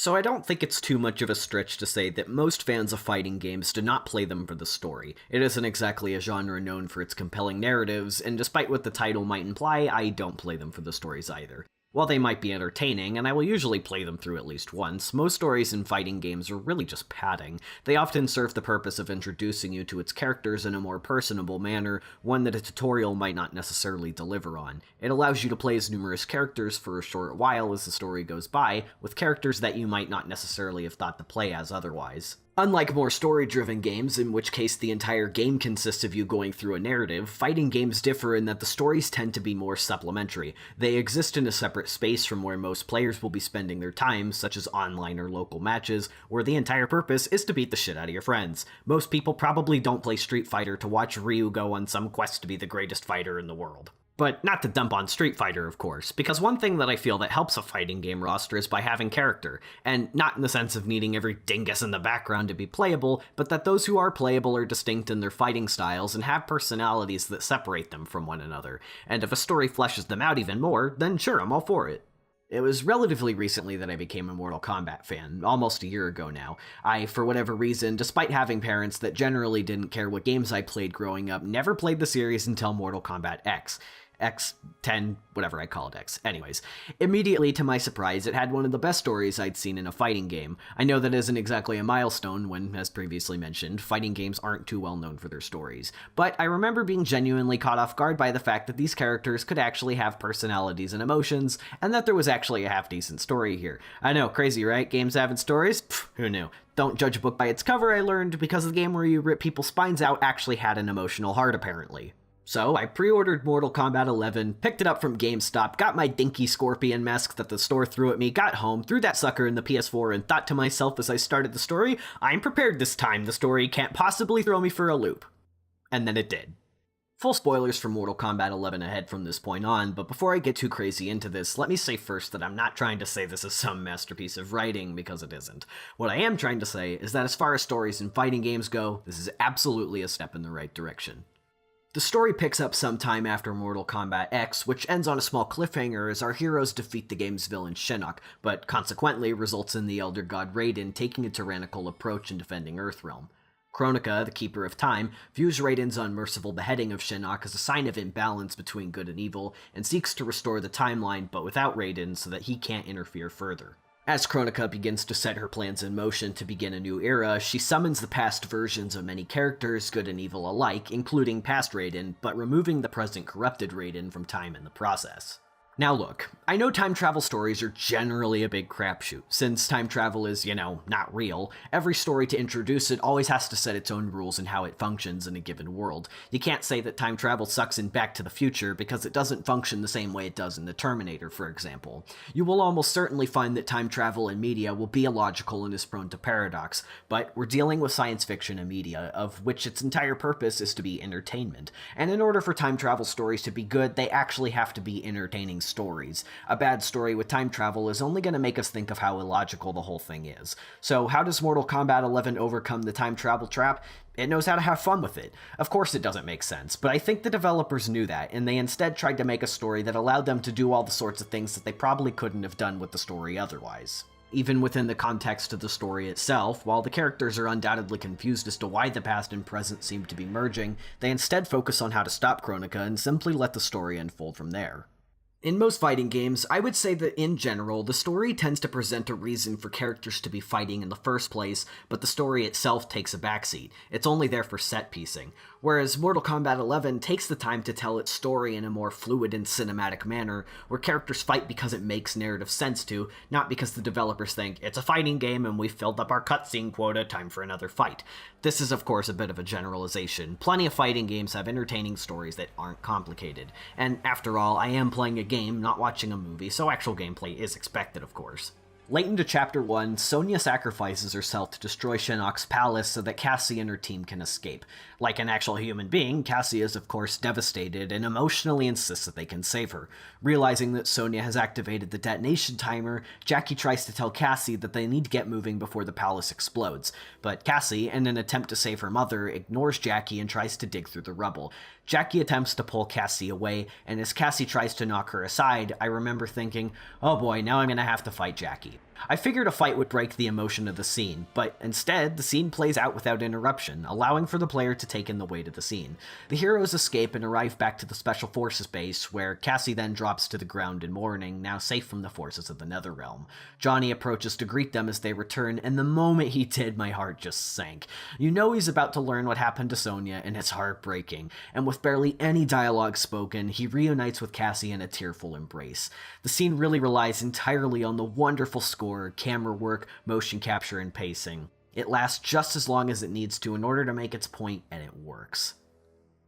So I don't think it's too much of a stretch to say that most fans of fighting games do not play them for the story. It isn't exactly a genre known for its compelling narratives, and despite what the title might imply, I don't play them for the stories either. While they might be entertaining, and I will usually play them through at least once, most stories in fighting games are really just padding. They often serve the purpose of introducing you to its characters in a more personable manner, one that a tutorial might not necessarily deliver on. It allows you to play as numerous characters for a short while as the story goes by, with characters that you might not necessarily have thought to play as otherwise. Unlike more story-driven games, in which case the entire game consists of you going through a narrative, fighting games differ in that the stories tend to be more supplementary. They exist in a separate space from where most players will be spending their time, such as online or local matches, where the entire purpose is to beat the shit out of your friends. Most people probably don't play Street Fighter to watch Ryu go on some quest to be the greatest fighter in the world. But not to dump on Street Fighter, of course, because one thing that I feel that helps a fighting game roster is by having character, and not in the sense of needing every dingus in the background to be playable, but that those who are playable are distinct in their fighting styles and have personalities that separate them from one another. And if a story fleshes them out even more, then sure, I'm all for it. It was relatively recently that I became a Mortal Kombat fan, almost a year ago now. I, for whatever reason, despite having parents that generally didn't care what games I played growing up, never played the series until Mortal Kombat X. X10, whatever I call it X. Anyways, immediately to my surprise, it had one of the best stories I'd seen in a fighting game. I know that isn't exactly a milestone when, as previously mentioned, fighting games aren't too well known for their stories. But I remember being genuinely caught off guard by the fact that these characters could actually have personalities and emotions, and that there was actually a half-decent story here. I know, crazy, right? Games having stories? Pfft, who knew? Don't judge a book by its cover, I learned, because the game where you rip people's spines out actually had an emotional heart, apparently. So I pre-ordered Mortal Kombat 11, picked it up from GameStop, got my dinky scorpion mask that the store threw at me, got home, threw that sucker in the PS4, and thought to myself as I started the story, I'm prepared this time, the story can't possibly throw me for a loop. And then it did. Full spoilers for Mortal Kombat 11 ahead from this point on, but before I get too crazy into this, let me say first that I'm not trying to say this is some masterpiece of writing, because it isn't. What I am trying to say is that as far as stories in fighting games go, this is absolutely a step in the right direction. The story picks up sometime after Mortal Kombat X, which ends on a small cliffhanger as our heroes defeat the game's villain Shinnok, but consequently results in the Elder God Raiden taking a tyrannical approach in defending Earthrealm. Kronika, the Keeper of Time, views Raiden's unmerciful beheading of Shinnok as a sign of imbalance between good and evil, and seeks to restore the timeline but without Raiden so that he can't interfere further. As Kronika begins to set her plans in motion to begin a new era, she summons the past versions of many characters, good and evil alike, including past Raiden, but removing the present corrupted Raiden from time in the process. Now look, I know time travel stories are generally a big crapshoot. Since time travel is, not real, every story to introduce it always has to set its own rules and how it functions in a given world. You can't say that time travel sucks in Back to the Future because it doesn't function the same way it does in The Terminator, for example. You will almost certainly find that time travel in media will be illogical and is prone to paradox, but we're dealing with science fiction and media, of which its entire purpose is to be entertainment. And in order for time travel stories to be good, they actually have to be entertaining stories. A bad story with time travel is only going to make us think of how illogical the whole thing is. So how does Mortal Kombat 11 overcome the time travel trap? It knows how to have fun with it. Of course it doesn't make sense, but I think the developers knew that, and they instead tried to make a story that allowed them to do all the sorts of things that they probably couldn't have done with the story otherwise. Even within the context of the story itself, while the characters are undoubtedly confused as to why the past and present seem to be merging, they instead focus on how to stop Kronika and simply let the story unfold from there. In most fighting games, I would say that in general, the story tends to present a reason for characters to be fighting in the first place, but the story itself takes a backseat. It's only there for set piecing. Whereas Mortal Kombat 11 takes the time to tell its story in a more fluid and cinematic manner, where characters fight because it makes narrative sense to, not because the developers think, it's a fighting game and we've filled up our cutscene quota, time for another fight. This is of course a bit of a generalization. Plenty of fighting games have entertaining stories that aren't complicated. And after all, I am playing a game, not watching a movie, so actual gameplay is expected, of course. Late into Chapter 1, Sonya sacrifices herself to destroy Shinnok's palace so that Cassie and her team can escape. Like an actual human being, Cassie is of course devastated and emotionally insists that they can save her. Realizing that Sonya has activated the detonation timer, Jackie tries to tell Cassie that they need to get moving before the palace explodes. But Cassie, in an attempt to save her mother, ignores Jackie and tries to dig through the rubble. Jackie attempts to pull Cassie away, and as Cassie tries to knock her aside, I remember thinking, oh boy, now I'm gonna have to fight Jackie. I figured a fight would break the emotion of the scene, but instead, the scene plays out without interruption, allowing for the player to take in the weight of the scene. The heroes escape and arrive back to the Special Forces base, where Cassie then drops to the ground in mourning, now safe from the forces of the Netherrealm. Johnny approaches to greet them as they return, and the moment he did, my heart just sank. You know he's about to learn what happened to Sonya, and it's heartbreaking. And with barely any dialogue spoken, he reunites with Cassie in a tearful embrace. The scene really relies entirely on the wonderful score, camera work, motion capture, and pacing. It lasts just as long as it needs to in order to make its point, and it works.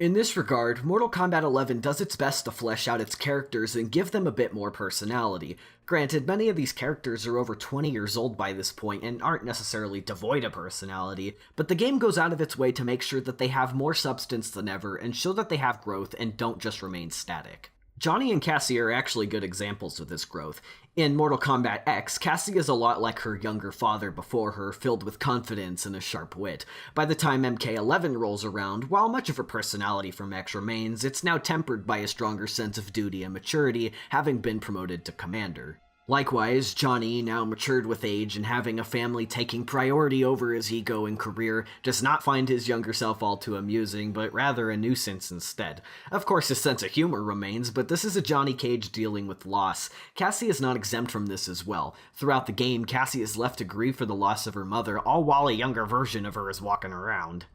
In this regard, Mortal Kombat 11 does its best to flesh out its characters and give them a bit more personality. Granted, many of these characters are over 20 years old by this point and aren't necessarily devoid of personality, but the game goes out of its way to make sure that they have more substance than ever and show that they have growth and don't just remain static. Johnny and Cassie are actually good examples of this growth. In Mortal Kombat X, Cassie is a lot like her younger father before her, filled with confidence and a sharp wit. By the time MK11 rolls around, while much of her personality from X remains, it's now tempered by a stronger sense of duty and maturity, having been promoted to commander. Likewise, Johnny, now matured with age and having a family taking priority over his ego and career, does not find his younger self all too amusing, but rather a nuisance instead. Of course, his sense of humor remains, but this is a Johnny Cage dealing with loss. Cassie is not exempt from this as well. Throughout the game, Cassie is left to grieve for the loss of her mother, all while a younger version of her is walking around.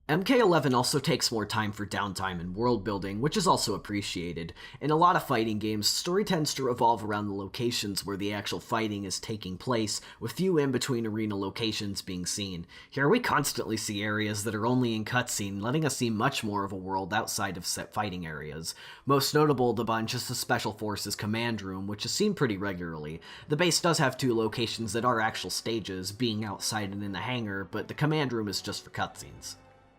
MK11 also takes more time for downtime and world building, which is also appreciated. In a lot of fighting games, story tends to revolve around the locations where the actual fighting is taking place, with few in-between arena locations being seen. Here we constantly see areas that are only in cutscene, letting us see much more of a world outside of set fighting areas. Most notable of the bunch is the Special Forces Command Room, which is seen pretty regularly. The base does have 2 locations that are actual stages, being outside and in the hangar, but the Command Room is just for cutscenes.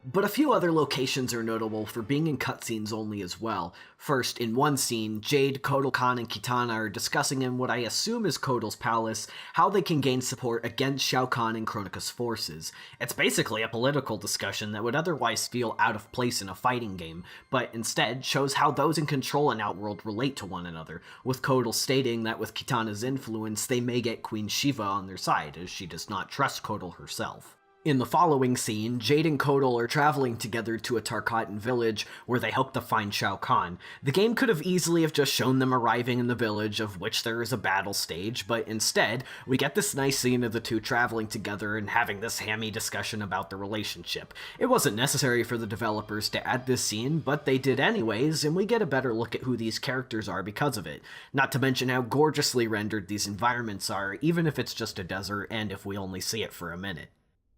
But a few other locations are notable for being in cutscenes only as well. First, in one scene, Jade, Kotal Khan, and Kitana are discussing in what I assume is Kotal's palace how they can gain support against Shao Kahn and Kronika's forces. It's basically a political discussion that would otherwise feel out of place in a fighting game, but instead shows how those in control in Outworld relate to one another, with Kotal stating that with Kitana's influence they may get Queen Shiva on their side, as she does not trust Kotal herself. In the following scene, Jade and Kotal are traveling together to a Tarkatan village where they hope to find Shao Kahn. The game could have easily have just shown them arriving in the village, of which there is a battle stage, but instead, we get this nice scene of the two traveling together and having this hammy discussion about their relationship. It wasn't necessary for the developers to add this scene, but they did anyways, and we get a better look at who these characters are because of it. Not to mention how gorgeously rendered these environments are, even if it's just a desert and if we only see it for a minute.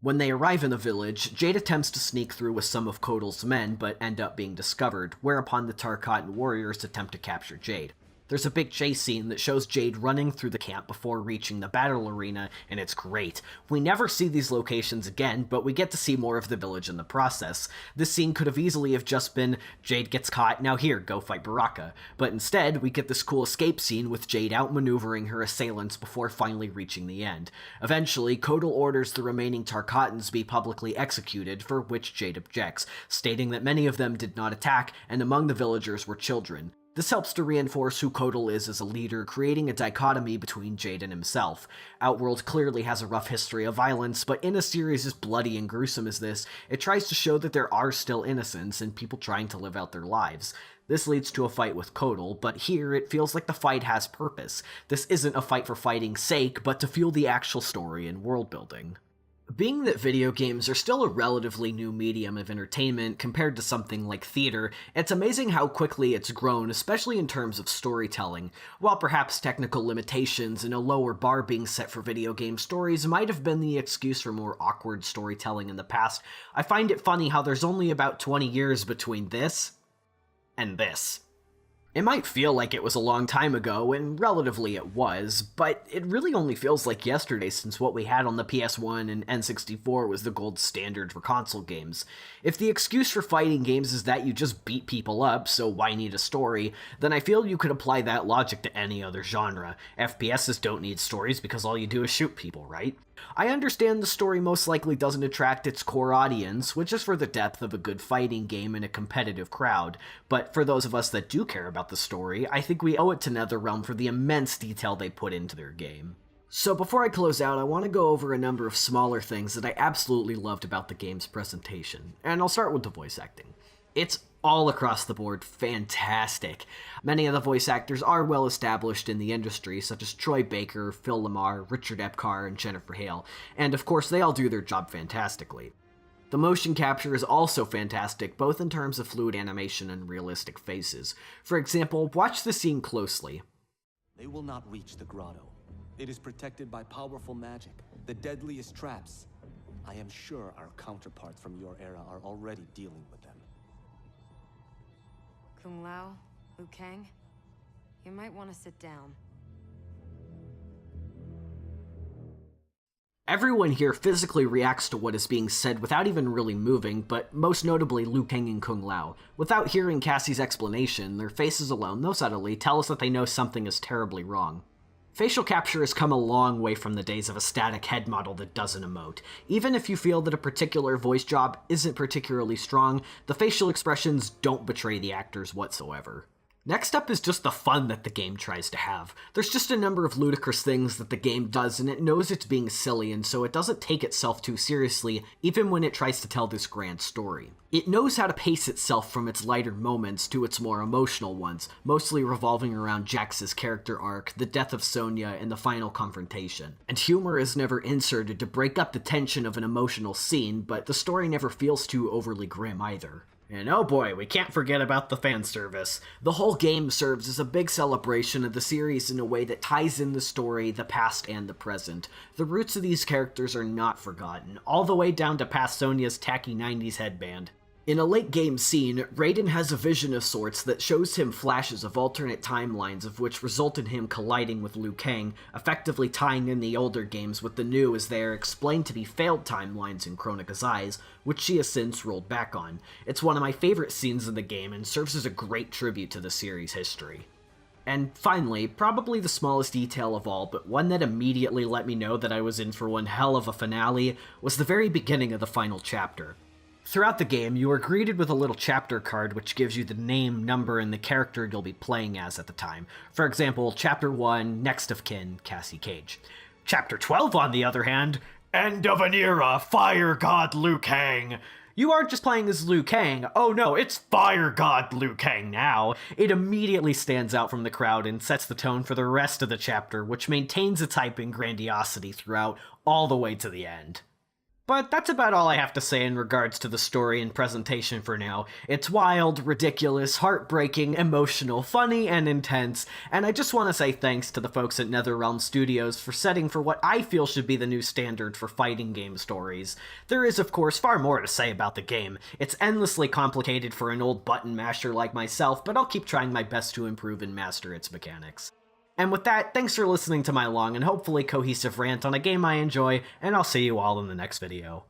When they arrive in the village, Jade attempts to sneak through with some of Kotal's men, but end up being discovered, whereupon the Tarkatan warriors attempt to capture Jade. There's a big chase scene that shows Jade running through the camp before reaching the battle arena, and it's great. We never see these locations again, but we get to see more of the village in the process. This scene could have easily have just been, Jade gets caught, now here, go fight Baraka. But instead, we get this cool escape scene with Jade outmaneuvering her assailants before finally reaching the end. Eventually, Kotal orders the remaining Tarkatans be publicly executed, for which Jade objects, stating that many of them did not attack, and among the villagers were children. This helps to reinforce who Kotal is as a leader, creating a dichotomy between Jade and himself. Outworld clearly has a rough history of violence, but in a series as bloody and gruesome as this, it tries to show that there are still innocents and people trying to live out their lives. This leads to a fight with Kotal, but here it feels like the fight has purpose. This isn't a fight for fighting's sake, but to fuel the actual story and world building. Being that video games are still a relatively new medium of entertainment compared to something like theater, it's amazing how quickly it's grown, especially in terms of storytelling. While perhaps technical limitations and a lower bar being set for video game stories might have been the excuse for more awkward storytelling in the past, I find it funny how there's only about 20 years between this and this. It might feel like it was a long time ago, and relatively it was, but it really only feels like yesterday since what we had on the PS1 and N64 was the gold standard for console games. If the excuse for fighting games is that you just beat people up, so why need a story, then I feel you could apply that logic to any other genre. FPSs don't need stories because all you do is shoot people, right? I understand the story most likely doesn't attract its core audience, which is for the depth of a good fighting game in a competitive crowd, but for those of us that do care about the story, I think we owe it to NetherRealm for the immense detail they put into their game. So before I close out, I want to go over a number of smaller things that I absolutely loved about the game's presentation, and I'll start with the voice acting. It's all across the board fantastic. Many of the voice actors are well established in the industry, such as Troy Baker, Phil LaMarr, Richard Epcar, and Jennifer Hale, and of course they all do their job fantastically. The motion capture is also fantastic, both in terms of fluid animation and realistic faces. For example, watch the scene closely. They will not reach the grotto. It is protected by powerful magic, the deadliest traps. I am sure our counterparts from your era are already dealing with them. Kung Lao, Liu Kang, you might want to sit down. Everyone here physically reacts to what is being said without even really moving, but most notably Liu Kang and Kung Lao. Without hearing Cassie's explanation, their faces alone, though subtly, tell us that they know something is terribly wrong. Facial capture has come a long way from the days of a static head model that doesn't emote. Even if you feel that a particular voice job isn't particularly strong, the facial expressions don't betray the actors whatsoever. Next up is just the fun that the game tries to have. There's just a number of ludicrous things that the game does, and it knows it's being silly, and so it doesn't take itself too seriously, even when it tries to tell this grand story. It knows how to pace itself from its lighter moments to its more emotional ones, mostly revolving around Jax's character arc, the death of Sonya, and the final confrontation. And humor is never inserted to break up the tension of an emotional scene, but the story never feels too overly grim either. And oh boy, we can't forget about the fan service. The whole game serves as a big celebration of the series in a way that ties in the story, the past, and the present. The roots of these characters are not forgotten, all the way down to past Sonya's tacky 90s headband. In a late-game scene, Raiden has a vision of sorts that shows him flashes of alternate timelines of which result in him colliding with Liu Kang, effectively tying in the older games with the new as they are explained to be failed timelines in Kronika's eyes, which she has since rolled back on. It's one of my favorite scenes in the game and serves as a great tribute to the series' history. And finally, probably the smallest detail of all, but one that immediately let me know that I was in for one hell of a finale, was the very beginning of the final chapter. Throughout the game, you are greeted with a little chapter card which gives you the name, number, and the character you'll be playing as at the time. For example, Chapter 1, Next of Kin, Cassie Cage. Chapter 12, on the other hand, End of an Era, Fire God Liu Kang. You aren't just playing as Liu Kang, oh no, it's Fire God Liu Kang now. It immediately stands out from the crowd and sets the tone for the rest of the chapter, which maintains its hype and grandiosity throughout, all the way to the end. But that's about all I have to say in regards to the story and presentation for now. It's wild, ridiculous, heartbreaking, emotional, funny, and intense, and I just want to say thanks to the folks at NetherRealm Studios for setting for what I feel should be the new standard for fighting game stories. There is, of course, far more to say about the game. It's endlessly complicated for an old button masher like myself, but I'll keep trying my best to improve and master its mechanics. And with that, thanks for listening to my long and hopefully cohesive rant on a game I enjoy, and I'll see you all in the next video.